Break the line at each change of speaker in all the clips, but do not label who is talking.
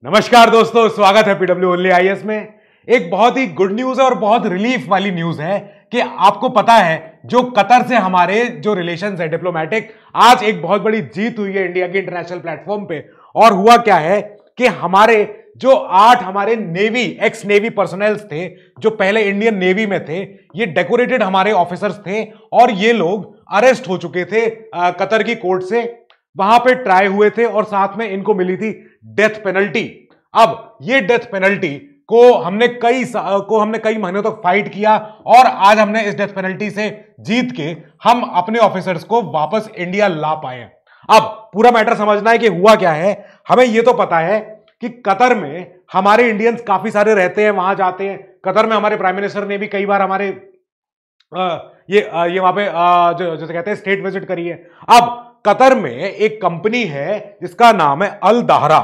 नमस्कार दोस्तों, स्वागत है पीडब्ल्यू ओनली आईएएस में। एक बहुत ही गुड न्यूज है और बहुत रिलीफ वाली न्यूज है कि आपको पता है जो कतर से हमारे जो रिलेशंस है डिप्लोमेटिक, आज एक बहुत बड़ी जीत हुई है इंडिया के इंटरनेशनल प्लेटफॉर्म पे। और हुआ क्या है कि हमारे जो 8 हमारे नेवी एक्स नेवी पर्सनल्स थे जो पहले इंडियन नेवी में थे, ये डेकोरेटेड हमारे ऑफिसर्स थे और ये लोग अरेस्ट हो चुके थे कतर की कोर्ट से। वहां पे ट्राई हुए थे और साथ में इनको मिली थी डेथ पेनल्टी। अब ये डेथ पेनल्टी को हमने कई महीनों तक फाइट किया और आज हमने इस डेथ पेनल्टी से जीत के हम अपने ऑफिसर्स को वापस इंडिया ला पाए। अब पूरा मैटर समझना है कि हुआ क्या है। हमें यह तो पता है कि कतर में हमारे इंडियंस काफी सारे रहते हैं, वहां जाते हैं। कतर में हमारे प्राइम मिनिस्टर ने भी कई बार हमारे ये वहां पे जैसे कहते हैं स्टेट विजिट करी है। अब कतर में एक कंपनी है जिसका नाम है अल दाहरा।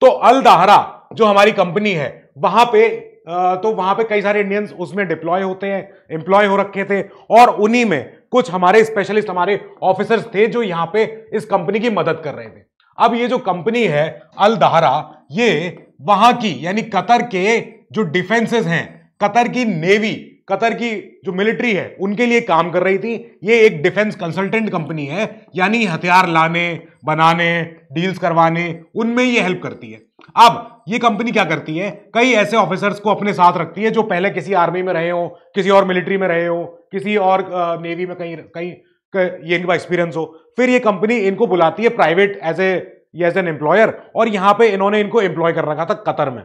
तो अल दाहरा जो हमारी कंपनी है वहां पे कई सारे इंडियंस उसमें डिप्लॉय होते हैं, एम्प्लॉय हो रखे थे और उन्हीं में कुछ हमारे स्पेशलिस्ट हमारे ऑफिसर्स थे जो यहां पे इस कंपनी की मदद कर रहे थे। अब ये जो कंपनी है अल दाहरा, ये वहां की यानी कतर के जो डिफेंसेस हैं, कतर की नेवी, कतर की जो मिलिट्री है उनके लिए काम कर रही थी। ये एक डिफेंस कंसल्टेंट कंपनी है, यानी हथियार लाने, बनाने, डील्स करवाने, उनमें ये हेल्प करती है। अब ये कंपनी क्या करती है, कई ऐसे ऑफिसर्स को अपने साथ रखती है जो पहले किसी आर्मी में रहे हो, किसी और मिलिट्री में रहे हो, किसी और नेवी में कहीं कहीं ये इनका एक्सपीरियंस हो। फिर ये कंपनी इनको बुलाती है प्राइवेट एज एन एम्प्लॉयर और यहां पे इन्होंने इनको एम्प्लॉय कर रखा था कतर में।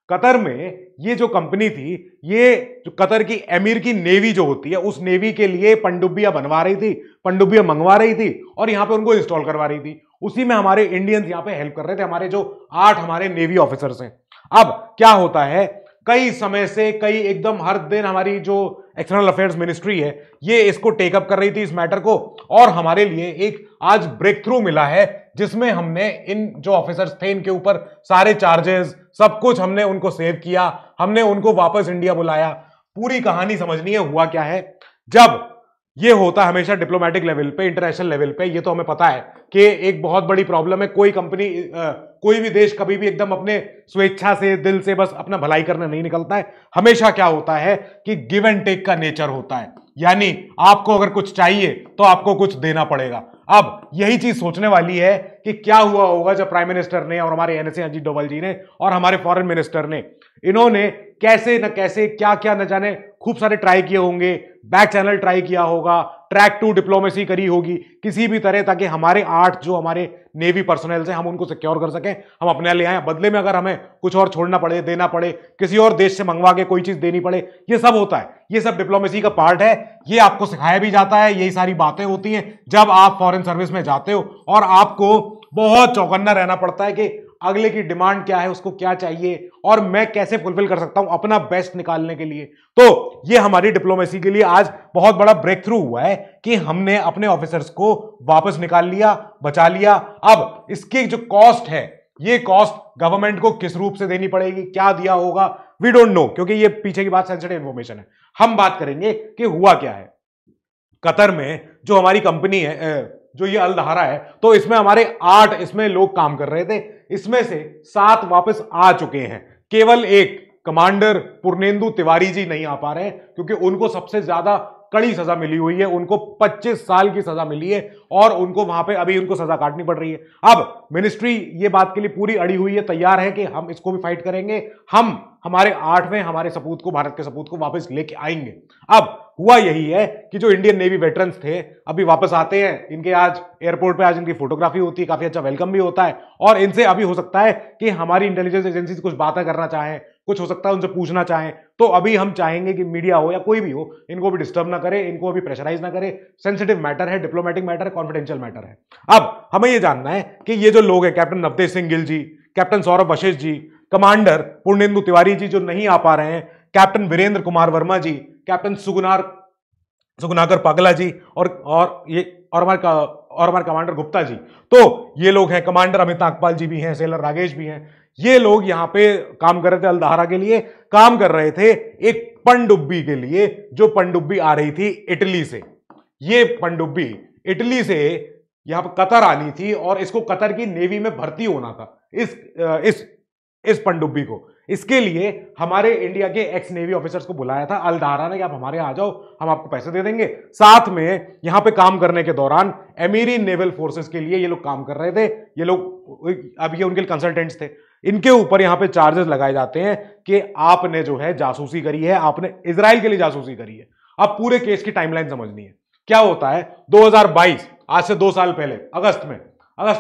कतर में ये जो कंपनी थी, ये जो कतर की एमिर की नेवी जो होती है, उस नेवी के लिए पनडुब्बियां बनवा रही थी, पनडुब्बियां मंगवा रही थी और यहां पे उनको इंस्टॉल करवा रही थी। उसी में हमारे इंडियंस यहां पे हेल्प कर रहे थे, हमारे जो 8 हमारे नेवी ऑफिसर्स हैं। अब क्या होता है, कई समय से एकदम हर दिन हमारी जो एक्सटर्नल अफेयर्स मिनिस्ट्री है ये इसको टेकअप कर रही थी इस मैटर को, और हमारे लिए एक आज ब्रेक थ्रू मिला है जिसमें हमने इन जो ऑफिसर्स थे इनके ऊपर सारे चार्जेस सब कुछ हमने उनको सेव किया, हमने उनको वापस इंडिया बुलाया। पूरी कहानी समझनी है हुआ क्या है। जब ये होता है हमेशा डिप्लोमेटिक लेवल पे, इंटरनेशनल लेवल पे, ये तो हमें पता है कि एक बहुत बड़ी प्रॉब्लम है। कोई कंपनी कोई भी देश कभी भी एकदम अपने स्वेच्छा से दिल से बस अपना भलाई करने नहीं निकलता है। हमेशा क्या होता है कि गिव एंड टेक का नेचर होता है, यानी आपको अगर कुछ चाहिए तो आपको कुछ देना पड़ेगा। अब यही चीज सोचने वाली है कि क्या हुआ होगा जब प्राइम मिनिस्टर ने और हमारे एनएसए अजीत डोभाल जी ने और हमारे फॉरेन मिनिस्टर ने, इन्होंने कैसे न कैसे क्या क्या न जाने खूब सारे ट्राई किए होंगे, बैक चैनल ट्राई किया होगा, ट्रैक टू डिप्लोमेसी करी होगी किसी भी तरह, ताकि हमारे 8 जो हमारे नेवी पर्सनल हैं हम उनको सिक्योर कर सकें, हम अपने लिए आए। बदले में अगर हमें कुछ और छोड़ना पड़े, देना पड़े, किसी और देश से मंगवा के कोई चीज देनी पड़े, ये सब होता है, ये सब डिप्लोमेसी का पार्ट है। ये आपको सिखाया भी जाता है, यही सारी बातें होती हैं जब आप फॉरेन सर्विस में जाते हो और आपको बहुत चौकन्ना रहना पड़ता है कि अगले की डिमांड क्या है, उसको क्या चाहिए और मैं कैसे फुलफिल कर सकता हूं अपना बेस्ट निकालने के लिए। तो ये हमारी डिप्लोमेसी के लिए आज बहुत बड़ा ब्रेक थ्रू हुआ है कि हमने अपने ऑफिसर्स को वापस निकाल लिया, बचा लिया। अब इसकी जो कॉस्ट है, ये कॉस्ट गवर्नमेंट को किस रूप से देनी पड़ेगी, क्या दिया होगा, वी डोंट नो, क्योंकि ये पीछे की बात सेंसिटिव इंफॉर्मेशन है। हम बात करेंगे कि हुआ क्या है। कतर में जो हमारी कंपनी है, जो ये अल दाहरा है, तो इसमें हमारे 8 इसमें लोग काम कर रहे थे। इसमें से 7 वापस आ चुके हैं। केवल एक कमांडर पूर्णेंदु तिवारी जी नहीं आ पा रहे हैं क्योंकि उनको सबसे ज्यादा कड़ी सजा मिली हुई है, उनको 25 साल की सजा मिली है और उनको वहां पे अभी उनको सजा काटनी पड़ रही है। अब मिनिस्ट्री ये बात के लिए पूरी अड़ी हुई है, तैयार है कि हम इसको भी फाइट करेंगे, हम हमारे 8वें हमारे सपूत को, भारत के सपूत को वापस लेके आएंगे। अब हुआ यही है कि जो इंडियन नेवी वेटरन्स थे अभी वापस आते हैं, इनके आज एयरपोर्ट पे आज इनकी फोटोग्राफी होती है, काफी अच्छा वेलकम भी होता है और इनसे अभी हो सकता है कि हमारी इंटेलिजेंस एजेंसी कुछ बातें करना चाहें, कुछ हो सकता है उनसे पूछना चाहें, तो अभी हम चाहेंगे कि मीडिया हो या कोई भी हो इनको भी डिस्टर्ब ना करे, इनको अभी प्रेशराइज ना करे। सेंसिटिव मैटर है, डिप्लोमेटिक मैटर है, कॉन्फिडेंशियल मैटर है। अब हमें यह जानना है कि ये जो लोग हैं, कैप्टन नवतेज सिंह गिल जी, कैप्टन सौरभ वशिष्ठ जी, कमांडर पूर्णेंदु तिवारी जी जो नहीं आ पा रहे हैं, कैप्टन वीरेंद्र कुमार वर्मा जी, कैप्टन सुगुनाकर पागला जी और हमारे कमांडर गुप्ता जी, तो ये लोग हैं। कमांडर अमित नागपाल जी भी हैं, सेलर रागेश भी हैं। ये लोग यहां पे काम कर रहे थे, अल दाहरा के लिए काम कर रहे थे, एक पनडुब्बी के लिए जो पनडुब्बी आ रही थी इटली से। ये पनडुब्बी इटली से यहां पर कतर आनी थी और इसको कतर की नेवी में भर्ती होना था। इस इस पनडुब्बी को। इसके लिए हमारे इंडिया के एक्स नेवी ऑफिसर्स को बुलाया था अल दहारा ने कि आप हमारे यहाँ आ जाओ, हम आपको पैसे दे देंगे। साथ में यहां पे काम करने के दौरान अमीरी नेवल फोर्सेस के लिए ये लोग काम कर रहे थे। ये लोग अब ये उनके कंसल्टेंट्स थे। इनके ऊपर यहां पे चार्जेस लगाए जाते हैं कि आपने जो है जासूसी करी है, आपने इजराइल के लिए जासूसी करी है। अब पूरे केस की टाइमलाइन समझनी है। क्या होता है 2022, आज से 2 साल पहले अगस्त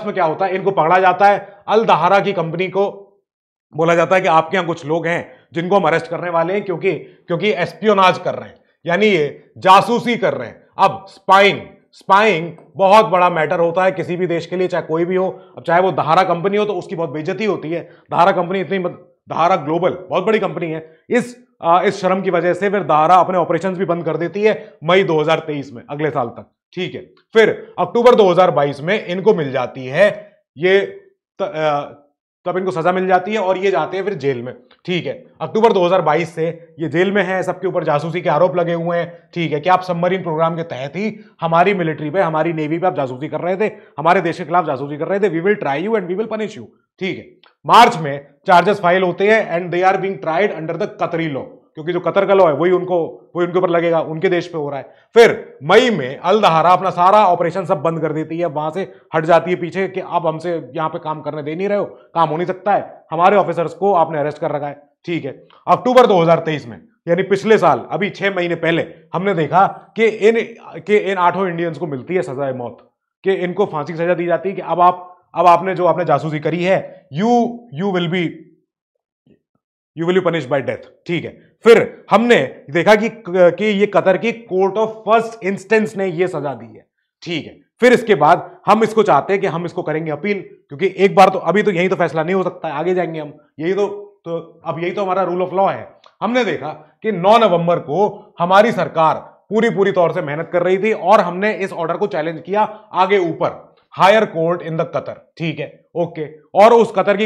में क्या होता है, इनको पकड़ा जाता है। अल दहारा की कंपनी को बोला जाता है कि आपके यहां कुछ लोग हैं जिनको हम अरेस्ट करने वाले हैं क्योंकि एस्पियोनाज कर रहे हैं, यानी ये जासूसी कर रहे हैं। अब स्पाइंग बहुत बड़ा मैटर होता है किसी भी देश के लिए, चाहे कोई भी हो। अब चाहे वो दहारा कंपनी हो तो उसकी बहुत बेइज्जती होती है। दहारा ग्लोबल बहुत बड़ी कंपनी है। इस शर्म की वजह से फिर दहारा अपने ऑपरेशंस भी बंद कर देती है मई 2023 में, अगले साल तक। ठीक है, फिर अक्टूबर 2022 में इनको मिल जाती है ये तब इनको सजा मिल जाती है और ये जाते हैं फिर जेल में। ठीक है, अक्टूबर 2022 से ये जेल में है। सबके ऊपर जासूसी के आरोप लगे हुए हैं। ठीक है, कि आप सबमरीन प्रोग्राम के तहत ही हमारी मिलिट्री पे, हमारी नेवी पे आप जासूसी कर रहे थे, हमारे देश के खिलाफ जासूसी कर रहे थे। We will try you and we will punish you. ठीक है, मार्च में चार्जेस फाइल होते हैं and they are being tried under the Qatari law, क्योंकि जो कतर का लॉ है वही उनके ऊपर लगेगा, उनके देश पे हो रहा है। फिर मई में अल दहारा अपना सारा ऑपरेशन सब बंद कर देती है, वहां से हट जाती है पीछे कि अब हमसे यहां पे काम करने दे नहीं रहे हो, काम हो नहीं सकता है, हमारे ऑफिसर्स को आपने अरेस्ट कर रखा है। ठीक है, अक्टूबर 2023 में यानी पिछले साल, अभी 6 महीने पहले हमने देखा कि इन 8 इंडियंस को मिलती है सजाए मौत, कि इनको फांसी की सजा दी जाती है कि अब आपने जासूसी करी है, you will be punished bye death. ठीक है, फिर हमने देखा कि ये कतर की कोर्ट ऑफ फर्स्ट इंस्टेंस ने ये सजा दी है। ठीक है, फिर इसके बाद हम इसको चाहते हैं कि हम इसको करेंगे अपील, क्योंकि एक बार तो अभी तो यही तो फैसला नहीं हो सकता है, आगे जाएंगे हम, यही तो हमारा रूल ऑफ लॉ है। हमने देखा कि 9 नवंबर को हमारी सरकार पूरी तौर से मेहनत कर रही थी और हमने इस ऑर्डर को चैलेंज किया आगे ऊपर, higher court in the Qatar. ठीक है, ओके, और उस कतर की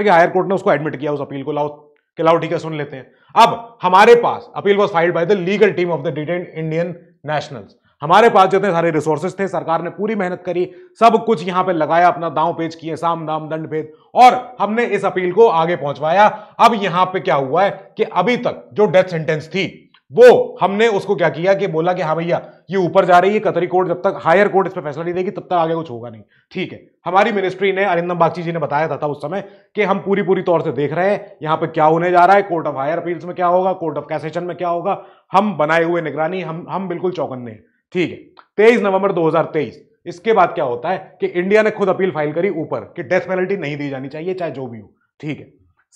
हायर कोर्ट ने उसको एडमिट किया, उस अपील को। लाओ ठीक है, सुन लेते हैं। अब हमारे पास appeal was filed by the legal team of the detained Indian nationals. हमारे पास जितने सारे रिसोर्सेस थे, सरकार ने पूरी मेहनत करी, सब कुछ यहां पे लगाया, अपना दांव पेच किए, साम दाम दंड भेद, और हमने इस अपील को आगे पहुंचवाया। अब यहां पे क्या हुआ है कि अभी तक जो डेथ सेंटेंस थी वो हमने उसको क्या किया कि बोला कि हाँ भैया ये ऊपर जा रही है, कतरी कोर्ट जब तक हायर कोर्ट इस पर फैसला नहीं देगी तब तक आगे कुछ होगा नहीं। ठीक है, हमारी मिनिस्ट्री ने, अरिंदम बागची जी ने बताया था उस समय कि हम पूरी तौर से देख रहे हैं यहाँ पे क्या होने जा रहा है, कोर्ट ऑफ हायर अपील्स में क्या होगा, कोर्ट ऑफ कैसेशन में क्या होगा, हम बनाए हुए निगरानी, हम बिल्कुल चौकन्ने हैं। ठीक है, 23 नवंबर 2023, इसके बाद क्या होता है कि इंडिया ने खुद अपील फाइल करी ऊपर कि डेथ पेनल्टी नहीं दी जानी चाहिए चाहे जो भी हो। ठीक है,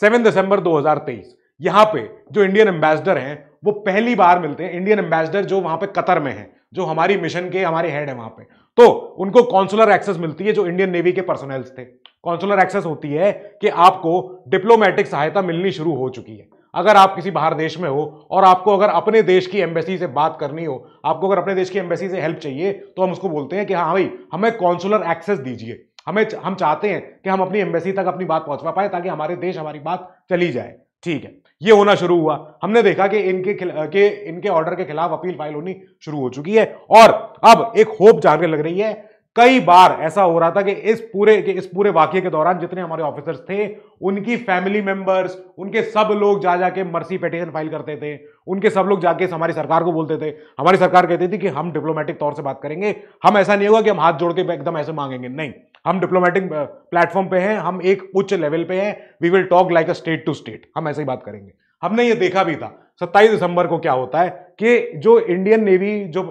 7 दिसंबर 2023, यहां पे जो इंडियन एम्बेसडर हैं वो पहली बार मिलते हैं। इंडियन एम्बेसडर जो वहां पे कतर में है, जो हमारी मिशन के हमारे हेड है वहां पे, तो उनको कॉन्सुलर एक्सेस मिलती है, जो इंडियन नेवी के पर्सनल्स थे। कॉन्सुलर एक्सेस होती है कि आपको डिप्लोमेटिक सहायता मिलनी शुरू हो चुकी है। अगर आप किसी बाहर देश में हो और आपको अगर अपने देश की एम्बेसी से बात करनी हो, आपको अगर अपने देश की एम्बेसी से हेल्प चाहिए, तो हम उसको बोलते हैं कि हाँ भाई हमें कॉन्सुलर एक्सेस दीजिए, हम चाहते हैं कि हम अपनी एम्बेसी तक अपनी बात पहुंचवा पाए ताकि हमारे देश हमारी बात चली जाए। ठीक है, ये होना शुरू हुआ। हमने देखा कि इनके ऑर्डर के खिलाफ अपील फाइल होनी शुरू हो चुकी है और अब एक होप जानने लग रही है। कई बार ऐसा हो रहा था कि इस पूरे वाकये के दौरान जितने हमारे ऑफिसर्स थे, उनकी फैमिली मेंबर्स, उनके सब लोग जा जाके मर्सी पिटीशन फाइल करते थे, उनके सब लोग जाके हमारी सरकार को बोलते थे। हमारी सरकार कहती थी कि हम डिप्लोमेटिक तौर से बात करेंगे, हम ऐसा नहीं होगा कि हम हाथ जोड़ के एकदम ऐसे मांगेंगे, नहीं, हम डिप्लोमेटिक प्लेटफॉर्म पे हैं, हम एक उच्च लेवल पे हैं, we will talk like a state to state, हम ऐसे ही बात करेंगे। हमने ये देखा भी था। 27 दिसंबर को क्या होता है कि जो इंडियन नेवी जो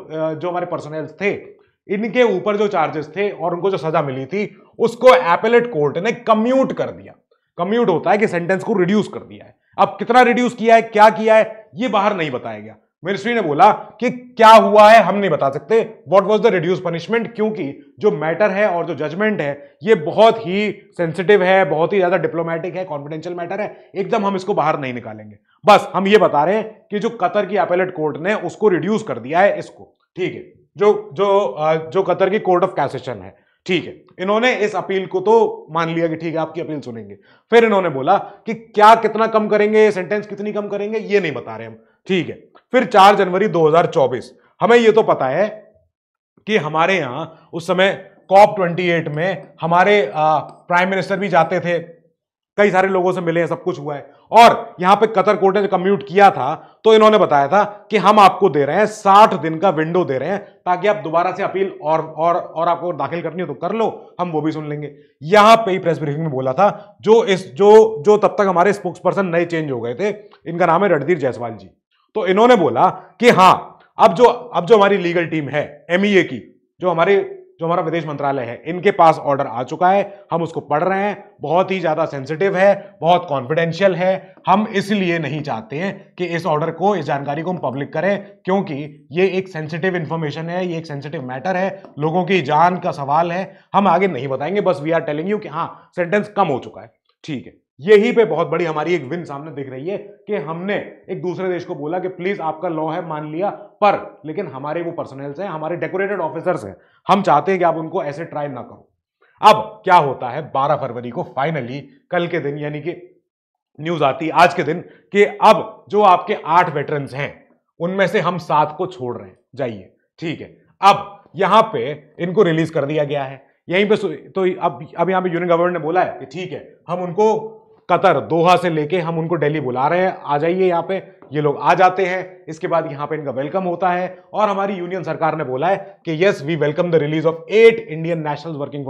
हमारे पर्सनल थे, इनके ऊपर जो चार्जेस थे और उनको जो सजा मिली थी उसको एपेलेट कोर्ट ने कम्यूट कर दिया। कम्यूट होता है कि सेंटेंस को रिड्यूस कर दिया है। अब कितना रिड्यूस किया है, क्या किया है, ये बाहर नहीं बताया गया। मिनिस्ट्री ने बोला कि क्या हुआ है हम नहीं बता सकते, what was the reduce punishment, क्योंकि जो मैटर है और जो जजमेंट है ये बहुत ही सेंसिटिव है, बहुत ही ज्यादा डिप्लोमेटिक है, कॉन्फिडेंशियल मैटर है, एकदम हम इसको बाहर नहीं निकालेंगे। बस हम ये बता रहे हैं कि जो कतर की एपेलेट कोर्ट ने उसको रिड्यूस कर दिया है इसको। ठीक है, जो कतर की कोर्ट ऑफ कैसेशन है, ठीक है, इन्होंने इस अपील को तो मान लिया कि ठीक है आपकी अपील सुनेंगे। फिर इन्होंने बोला कि क्या कितना कम करेंगे, सेंटेंस कितनी कम करेंगे, ये नहीं बता रहे हम। ठीक है, फिर 4 जनवरी 2024, हमें ये तो पता है कि हमारे यहां उस समय COP 28 में हमारे प्राइम मिनिस्टर भी जाते थे, कई सारे लोगों से मिले हैं, सब कुछ हुआ है। और यहां पे कतर कोर्ट ने कम्यूट किया था तो इन्होंने बताया था कि हम आपको दे रहे हैं 60 दिन का विंडो दे रहे हैं, ताकि आप दोबारा से अपील और आपको दाखिल करनी हो तो कर लो, हम वो भी सुन लेंगे। यहां पे ही प्रेस ब्रीफिंग में बोला था जो तब तक हमारे स्पोक्स पर्सन नए चेंज हो गए थे, इनका नाम है रणधीर जायसवाल जी। तो इन्होंने बोला कि हां, अब जो हमारी लीगल टीम है एमईए की, जो हमारा विदेश मंत्रालय है, इनके पास ऑर्डर आ चुका है, हम उसको पढ़ रहे हैं, बहुत ही ज्यादा सेंसिटिव है, बहुत कॉन्फिडेंशियल है। हम इसलिए नहीं चाहते हैं कि इस जानकारी को हम पब्लिक करें, क्योंकि ये एक सेंसिटिव इंफॉर्मेशन है, ये एक सेंसिटिव मैटर है, लोगों की जान का सवाल है, हम आगे नहीं बताएंगे, बस वी आर टेलिंग यू कि हाँ, सेंटेंस कम हो चुका है। ठीक है, यही पे बहुत बड़ी हमारी एक विन सामने दिख रही है कि हमने एक दूसरे देश को बोला कि प्लीज आपका लॉ है, मान लिया, पर लेकिन हमारे वो पर्सनल्स हैं, हमारे डेकोरेटेड ऑफिसर्स हैं, हम चाहते हैं कि आप उनको ऐसे ट्राई ना करो। अब क्या होता है 12 फरवरी को फाइनली, कल के दिन, यानी कि न्यूज आती है आज के दिन कि अब जो आपके 8 वेटरन्स हैं उनमें से हम 7 को छोड़ रहे हैं, जाइए। ठीक है, अब यहां पे इनको रिलीज कर दिया गया है यहीं पे। तो अब यहां पे यूनियन गवर्नमेंट ने बोला है कि ठीक है, हम उनको कतर, दोहा से लेके हम उनको दिल्ली बुला रहे हैं, आ जाइए यहाँ पे। ये लोग आ जाते हैं, इसके बाद यहाँ पे इनका वेलकम होता है, और हमारी यूनियन सरकार ने बोला है कि yes, we welcome the release of 8 Indian nationals working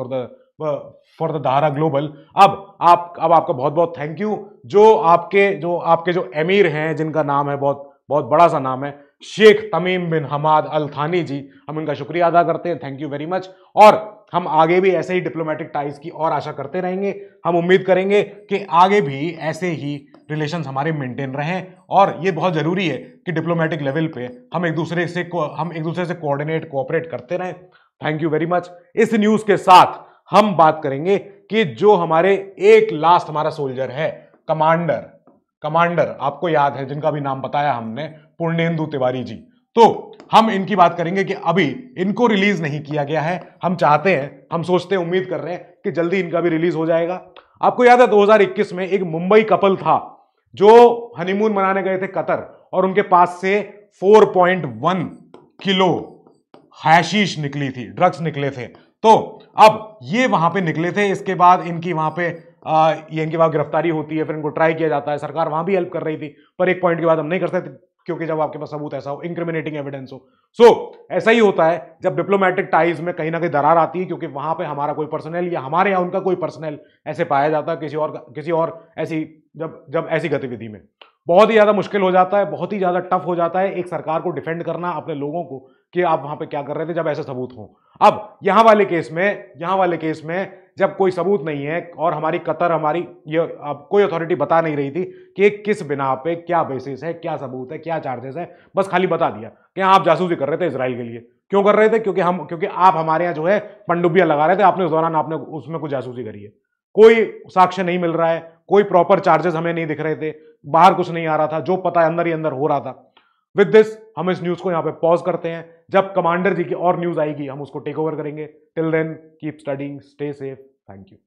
for the Dahra Global. अब आपका बहुत बहुत थैंक यू। जो आपके जो एमीर हैं, जिनका नाम है, बहुत बहुत बड़ा सा नाम है, शेख तमीम बिन हमाद अल थानी जी, हम इनका शुक्रिया अदा करते हैं, थैंक यू वेरी मच। और हम आगे भी ऐसे ही डिप्लोमेटिक टाइज की और आशा करते रहेंगे। हम उम्मीद करेंगे कि आगे भी ऐसे ही रिलेशंस हमारे मेंटेन रहें, और ये बहुत जरूरी है कि डिप्लोमेटिक लेवल पे हम एक दूसरे से कोऑर्डिनेट, कोऑपरेट करते रहें। Thank you very much. इस न्यूज के साथ हम बात करेंगे कि जो हमारे एक लास्ट हमारा सोल्जर है, कमांडर आपको याद है, जिनका भी नाम बताया हमने, पूर्णेंदु तिवारी जी, तो हम इनकी बात करेंगे कि अभी इनको रिलीज नहीं किया गया है। हम चाहते हैं, हम सोचते हैं, उम्मीद कर रहे हैं कि जल्दी इनका भी रिलीज हो जाएगा। आपको याद है 2021 में एक मुंबई कपल था जो हनीमून मनाने गए थे कतर, और उनके पास से 4.1 किलो हैशीश निकली थी, ड्रग्स निकले थे। तो अब ये वहां पे निकले थे, इसके बाद इनकी वहां पे इनकी वहां गिरफ्तारी होती है, फिर इनको ट्राई किया जाता है, सरकार वहां भी हेल्प कर रही थी, पर एक पॉइंट के बाद हम नहीं कर सकते, क्योंकि जब आपके पास सबूत ऐसा हो, इंक्रिमिनेटिंग एविडेंस हो। ऐसा ही होता है जब डिप्लोमेटिक टाइज में कहीं ना कहीं दरार आती है, क्योंकि वहां पे हमारा कोई पर्सनल या हमारे या उनका कोई पर्सनल ऐसे पाया जाता है किसी और ऐसी जब ऐसी गतिविधि में, बहुत ही ज्यादा मुश्किल हो जाता है, बहुत ही ज्यादा टफ हो जाता है एक सरकार को डिफेंड करना अपने लोगों को कि आप वहां पे क्या कर रहे थे, जब ऐसे सबूत हो। अब यहां वाले केस में जब कोई सबूत नहीं है, और हमारी कतर, हमारी ये अब कोई अथॉरिटी बता नहीं रही थी कि किस बिना पे, क्या बेसिस है, क्या सबूत है, क्या चार्जेस है, बस खाली बता दिया कि आप जासूसी कर रहे थे इजराइल के लिए। क्यों कर रहे थे? क्योंकि आप हमारे यहाँ जो है पनडुब्बियां लगा रहे थे, आपने उस दौरान आपने उसमें कुछ जासूसी करी है। कोई साक्ष्य नहीं मिल रहा है, कोई प्रॉपर चार्जेस हमें नहीं दिख रहे थे, बाहर कुछ नहीं आ रहा था, जो पता है अंदर ही अंदर हो रहा था। विद दिस हम इस न्यूज को यहां पे पॉज करते हैं, जब कमांडर जी की और न्यूज आएगी हम उसको टेक ओवर करेंगे। Till then keep studying, stay safe, thank you.